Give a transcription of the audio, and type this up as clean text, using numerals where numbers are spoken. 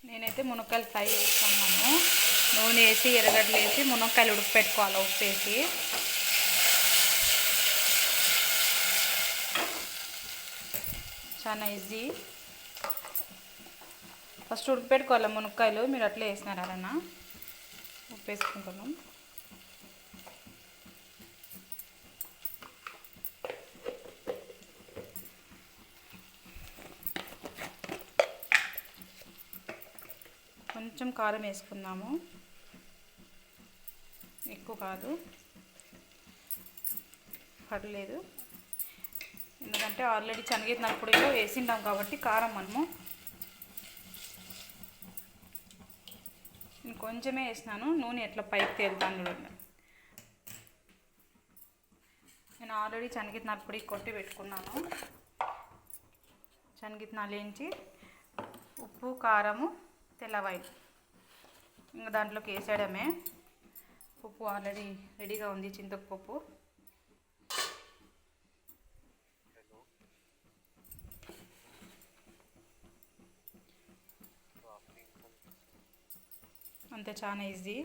నేనైతే మునక్కాయలు ఫ్రై చేస్తున్నాను. నూనె వేసి ఎర్రగడ్డలు వేసి మునక్కాయలు ఉడకపెట్టుకోవాలి ఉప్పు వేసి. చాలా ఈజీ. ఫస్ట్ ఉడకపెట్టుకోవాలి మునక్కాయలు. మీరు అట్లే వేసినారు అదన్నా. ఉప్పు వేసుకుంటున్నాం. కొంచెం కారం వేసుకుందాము, ఎక్కువ కాదు, పడలేదు. ఎందుకంటే ఆల్రెడీ శనగెత్తినప్పుడు వేసింటాం కాబట్టి కారం మనము కొంచెమే వేసినాను. నూనె ఎట్లా పైకి తేలుతాను చూడండి. నేను ఆల్రెడీ శనగెత్తినప్పుడు కొట్టి పెట్టుకున్నాను. శనగెత్తినాలు వేయించి ఉప్పు కారము తెల్లవాయి ఇంకా దాంట్లోకి వేసేయడమే. పప్పు ఆల్రెడీ రెడీగా ఉంది, చింతపప్పు. అంతే, చాలా ఈజీ.